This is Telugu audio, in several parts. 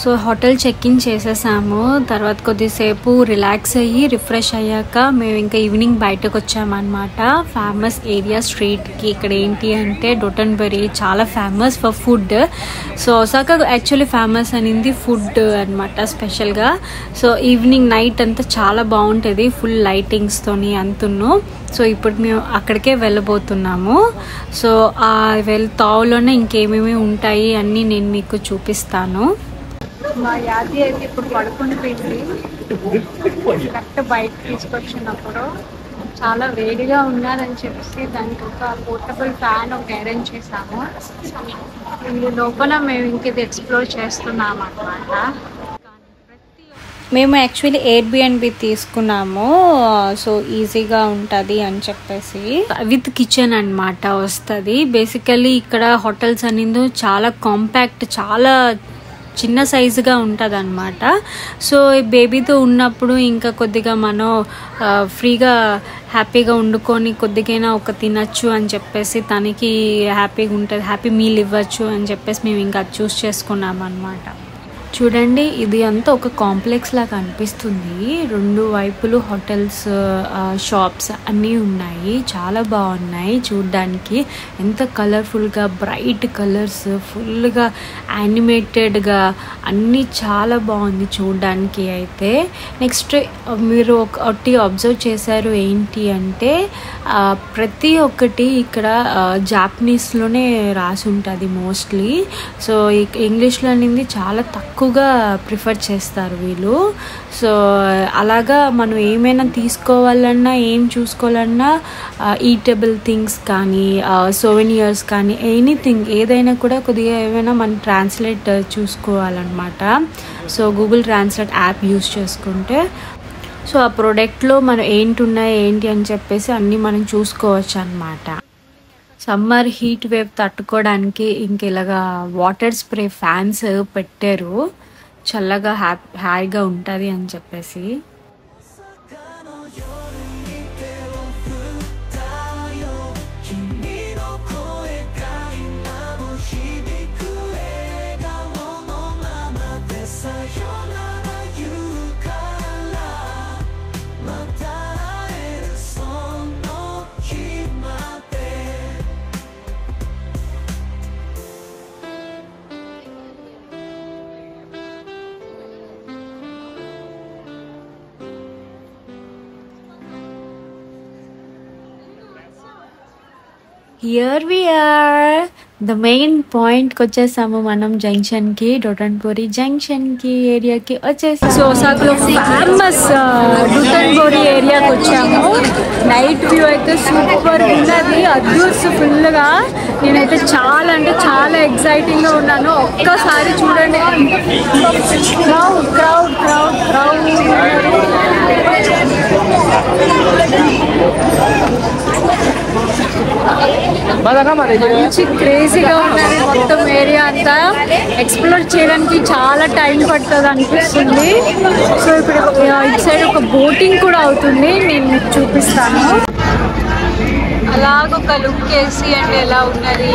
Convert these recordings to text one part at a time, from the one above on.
సో హోటల్ చెక్ ఇన్ చేసేసాము. తర్వాత కొద్దిసేపు రిలాక్స్ అయ్యి రిఫ్రెష్ అయ్యాక మేము ఇంకా ఈవినింగ్ బయటకు వచ్చామన్నమాట. ఫేమస్ ఏరియా స్ట్రీట్కి. ఇక్కడ ఏంటి అంటే డోటన్బరీ చాలా famous for food. So Osaka actually famous అనింది ఫుడ్ అనమాట స్పెషల్గా. సో ఈవినింగ్ నైట్ అంతా చాలా బాగుంటుంది ఫుల్ లైటింగ్స్తోని అంతును. సో ఇప్పుడు మేము అక్కడికే వెళ్ళబోతున్నాము. సో ఆ తావులోనే ఇంకేమేమి ఉంటాయి అన్నీ నేను మీకు చూపిస్తాను. మా యాది అయితే ఇప్పుడు పడుకుని పోయింది. కరెక్ట్ బయట తీసుకొచ్చినప్పుడు చాలా వేడిగా ఉన్నారని చెప్పేసి దానికి ఒక పోర్టబుల్ ఫ్యాన్ ఒకటి అరేంజ్ చేసాము. ఈ లోపల మేము ఇంకేది ఎక్స్ప్లోర్ చేస్తున్నాం అన్నమాట. మేము యాక్చువల్లీ ఎయిర్బిఎన్బి తీసుకున్నాము. సో ఈజీగా ఉంటుంది అని చెప్పేసి విత్ కిచెన్ అనమాట వస్తుంది. బేసికల్లీ ఇక్కడ హోటల్స్ అనేది చాలా కాంపాక్ట్, చాలా చిన్న సైజుగా ఉంటుంది అనమాట. సో బేబీతో ఉన్నప్పుడు ఇంకా కొద్దిగా మనం ఫ్రీగా హ్యాపీగా వండుకొని కొద్దిగైనా ఒక తినచ్చు అని చెప్పేసి తనకి హ్యాపీగా ఉంటుంది, హ్యాపీ మీల్ ఇవ్వచ్చు అని చెప్పేసి మేము ఇంకా చూస్ చేసుకున్నాం అనమాట. చూడండి ఇది అంతా ఒక కాంప్లెక్స్ లాగా అనిపిస్తుంది. రెండు వైపులు హోటల్స్, షాప్స్ అన్నీ ఉన్నాయి. చాలా బాగున్నాయి చూడ్డానికి. ఎంత కలర్ఫుల్గా బ్రైట్ కలర్స్, ఫుల్గా యానిమేటెడ్గా అన్నీ చాలా బాగుంది చూడ్డానికి అయితే. నెక్స్ట్ మీరు ఒకటి అబ్జర్వ్ చేశారు ఏంటి అంటే ప్రతి ఒక్కటి ఇక్కడ జాపనీస్లోనే రాసి ఉంటుంది మోస్ట్లీ. సో ఇంగ్లీష్లో అనేది చాలా తక్కువగా ప్రిఫర్ చేస్తారు వీళ్ళు. సో అలాగా మనం ఏమైనా తీసుకోవాలన్నా, ఏం చూసుకోవాలన్నా ఈటబుల్ థింగ్స్ కానీ, సోవెనియర్స్ కానీ, ఎనీథింగ్ ఏదైనా కూడా కొద్దిగా ఏమైనా మనం ట్రాన్స్లేట్ చూసుకోవాలన్నమాట. So Google translate app use చేసుకుంటే సో ఆ ప్రోడక్ట్లో మనం ఏంటి ఉన్నాయి ఏంటి అని చెప్పేసి అన్నీ మనం చూసుకోవచ్చు అన్నమాట. సమ్మర్ హీట్ వేవ్ తట్టుకోవడానికి ఇంక ఇలాగా వాటర్ స్ప్రే ఫ్యాన్స్ పెట్టారు, చల్లగా హాయిగా ఉంటుంది అని చెప్పేసి. Here we are, the main point కి వచ్చేసాము మనం జంక్షన్కి, డోటన్బోరీ జంక్షన్కి ఏరియాకి వచ్చేసాము. సో ఒసాకాలో ఫేమస్ డోటన్బోరీ ఏరియాకి వచ్చాము. నైట్ వ్యూ అయితే సూపర్ ఉన్నది, అడ్యూర్స్ ఫుల్గా. నేనైతే చాలా అంటే చాలా ఎక్సైటింగ్గా ఉన్నాను. ఒక్కసారి చూడండి, క్రౌడ్ క్రౌడ్ క్రౌడ్ క్రౌడ్. మంచి క్రేజీగా ఉన్నది మొత్తం ఏరియా అంతా. ఎక్స్ప్లోర్ చేయడానికి చాలా టైం పడుతుంది అనిపిస్తుంది. సో ఇప్పుడు ఇటు సైడ్ ఒక బోటింగ్ కూడా అవుతుంది, నేను మీకు చూపిస్తాను. అలాగొక లుక్ వేసి అంటే ఎలా ఉన్నది.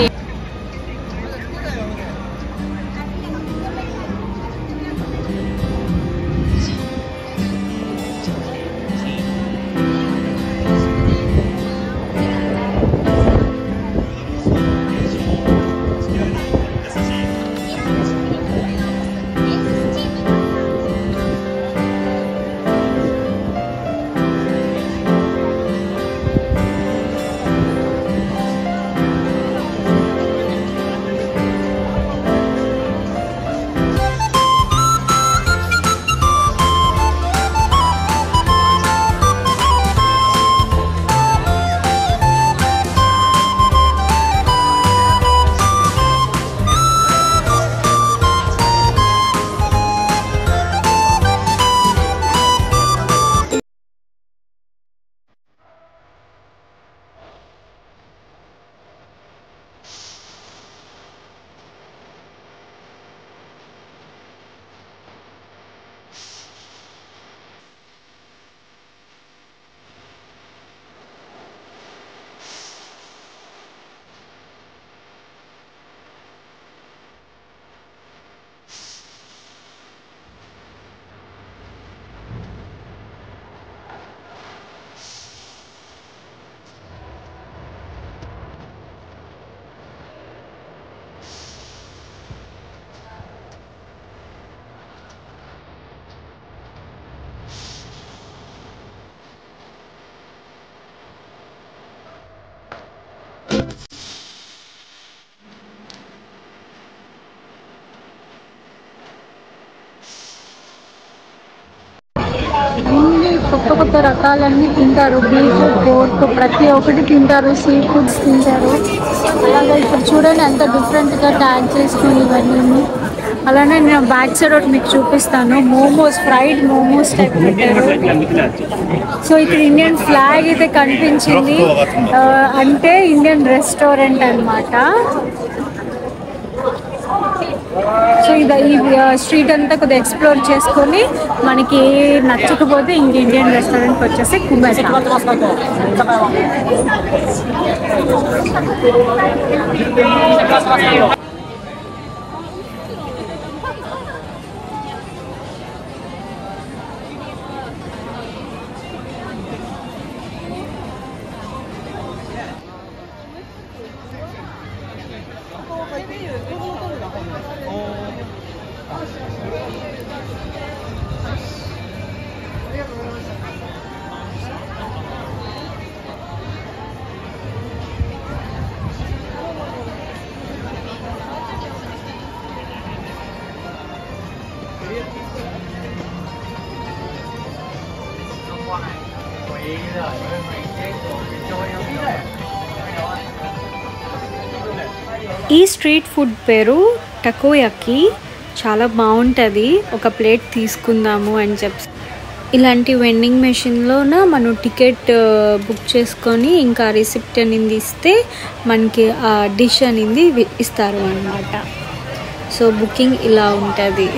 కొత్త కొత్త రకాలన్నీ తింటారు. బీఫ్, పోర్క్ ప్రతి ఒక్కటి తింటారు. సీ ఫుడ్స్ తింటారు. అలాగే ఇప్పుడు చూడండి ఎంత డిఫరెంట్గా ట్యాగ్ చేసుకుని ఇవన్నీ. అలానే నేను బ్యాక్ సైడ్ ఒకటి మీకు చూపిస్తాను. మోమోస్, ఫ్రైడ్ మోమోస్ టైప్ పెట్టారు. సో ఇక్కడ ఇండియన్ ఫ్లాగ్ అయితే కనిపించింది, అంటే ఇండియన్ రెస్టారెంట్ అన్నమాట. సో ఈ స్ట్రీట్ అంతా కొద్దిగా ఎక్స్ప్లోర్ చేసుకొని మనకి నచ్చకపోతే ఇంక ఇండియన్ రెస్టారెంట్కి వచ్చేసి కుబేసా. ఈ స్ట్రీట్ ఫుడ్ పేరు టకోయాకి. చాలా బాగుంటుంది. ఒక ప్లేట్ తీసుకుందాము అని చెప్పి ఇలాంటి వెండింగ్ మెషిన్లోన మనం టికెట్ బుక్ చేసుకొని ఇంకా రిసిప్ట్ అనేది ఇస్తే మనకి ఆ డిష్ అనేది ఇస్తారు అన్నమాట. సో బుకింగ్ ఇలా ఉంటుంది.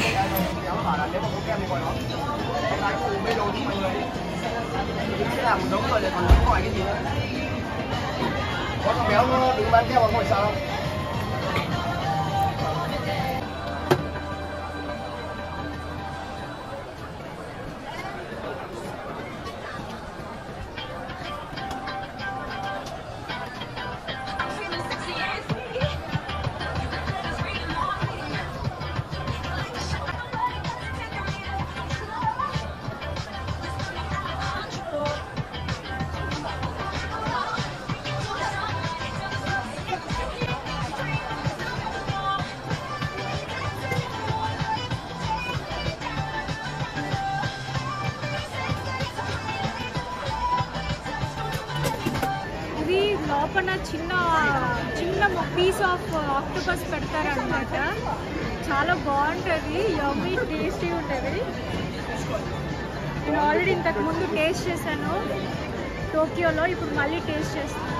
లోపల చిన్న చిన్న పీస్ ఆఫ్ ఆక్టోపస్ పెడతారనమాట. చాలా బాగుంటుంది. యమ్మీ టేస్టీ ఉంటుంది. నేను ఆల్రెడీ ఇంతకు ముందు టేస్ట్ చేశాను టోక్యోలో. ఇప్పుడు మళ్ళీ టేస్ట్ చేస్తాను.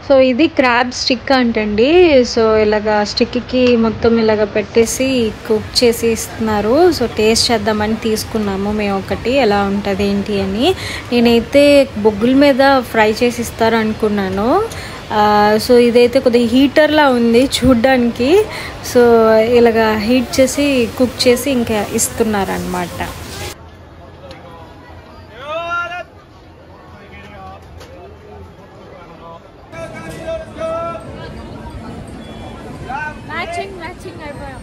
సో ఇది క్రాబ్ స్టిక్ అంటండి. సో ఇలాగా స్టిక్కి మొత్తం ఇలాగ పెట్టేసి కుక్ చేసి ఇస్తున్నారు. సో టేస్ట్ చేద్దామని తీసుకున్నాము మేము ఒకటి, ఎలా ఉంటుంది ఏంటి అని. నేనైతే బొగ్గుల మీద ఫ్రై చేసి ఇస్తారు అనుకున్నాను. సో ఇదైతే కొద్దిగా హీటర్లా ఉంది చూడ్డానికి. సో ఇలాగా హీట్ చేసి కుక్ చేసి ఇంకా ఇస్తున్నారు అన్నమాట. మ్యాచింగ్ అయిపోయాం.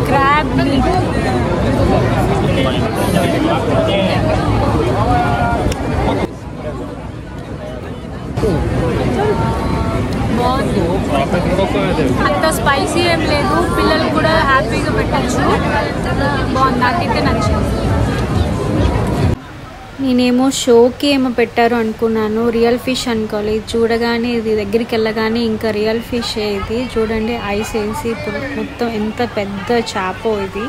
క్రాబ్ మీట్ బాగుంది. అంత స్పైసీ ఏం లేదు. పిల్లలు కూడా హ్యాపీగా పెట్టచ్చు. బాగుంది. నాకైతే నచ్చింది. నేనేమో షోకి ఏమో పెట్టారు అనుకున్నాను, రియల్ ఫిష్ అనుకోవాలి. చూడగానే ఇది దగ్గరికి వెళ్ళగానే ఇంకా రియల్ ఫిష్ ఇది చూడండి, ఐస్ వేసి మొత్తం ఎంత పెద్ద చేప ఇది.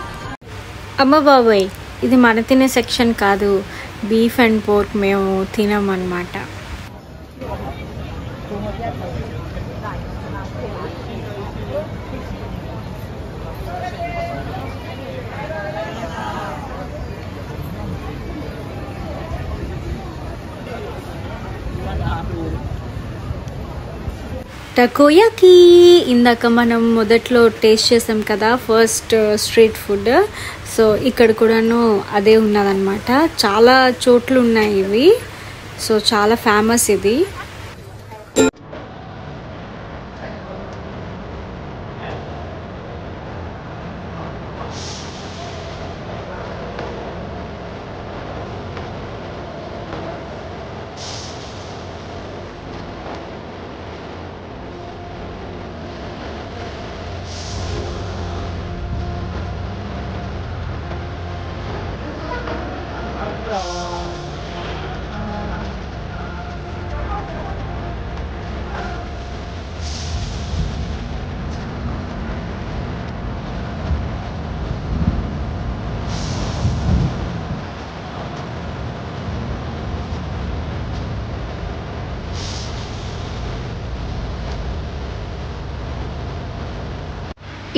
అమ్మ బాబాయ్, ఇది మన తినే సెక్షన్ కాదు, బీఫ్ అండ్ పోర్క్ మేము తినమన్నమాట. టకోయాకి ఇందాక మనం మొదట్లో టేస్ట్ చేసాం కదా, ఫస్ట్ స్ట్రీట్ ఫుడ్. సో ఇక్కడ కూడాను అదే ఉన్నదన్నమాట. చాలా చోట్లు ఉన్నాయి ఇవి, సో చాలా ఫేమస్ ఇది.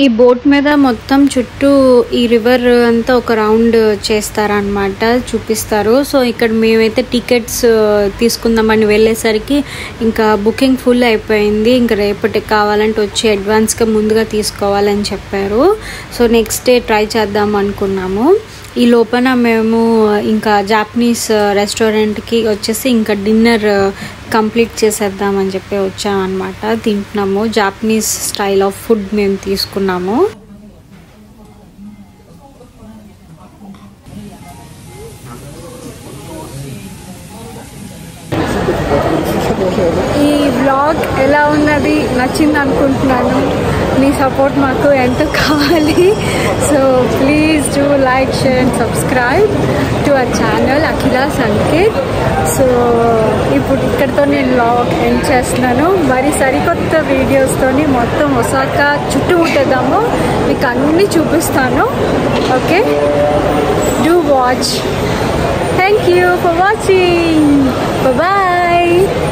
ఈ బోట్ మీద మొత్తం చుట్టూ ఈ రివర్ అంతా ఒక రౌండ్ చేస్తారనమాట, చూపిస్తారు. సో ఇక్కడ మేమైతే టికెట్స్ తీసుకుందామని వెళ్ళేసరికి ఇంకా బుకింగ్ ఫుల్ అయిపోయింది. ఇంకా రేపటికి కావాలంటే వచ్చి అడ్వాన్స్గా ముందుగా తీసుకోవాలని చెప్పారు. సో నెక్స్ట్ డే ట్రై చేద్దాం అనుకున్నాము. ఈ లోపల మేము ఇంకా జాపనీస్ రెస్టారెంట్కి వచ్చేసి ఇంకా డిన్నర్ కంప్లీట్ చేసేద్దామని చెప్పి వచ్చామన్నమాట. తింటున్నాము, జాపనీస్ స్టైల్ ఆఫ్ ఫుడ్ మేము తీసుకున్నాము. ఈ వ్లాగ్ ఎలా ఉన్నది, నచ్చింది అనుకుంటున్నాను. మీ సపోర్ట్ మాకు ఎంతో కావాలి. So please do like, share and subscribe to our channel Akhila Sanket. So ఇప్పుడు ఇక్కడితో నేను వ్లాగ్ ఎండ్ చేస్తున్నాను. మరి సరికొత్త వీడియోస్తోని మొత్తం ఒసాకా చుట్టుముట్టేద్దాము, మీకు అన్నీ చూపిస్తాను. Okay, do watch. Thank you for watching. Bye bye.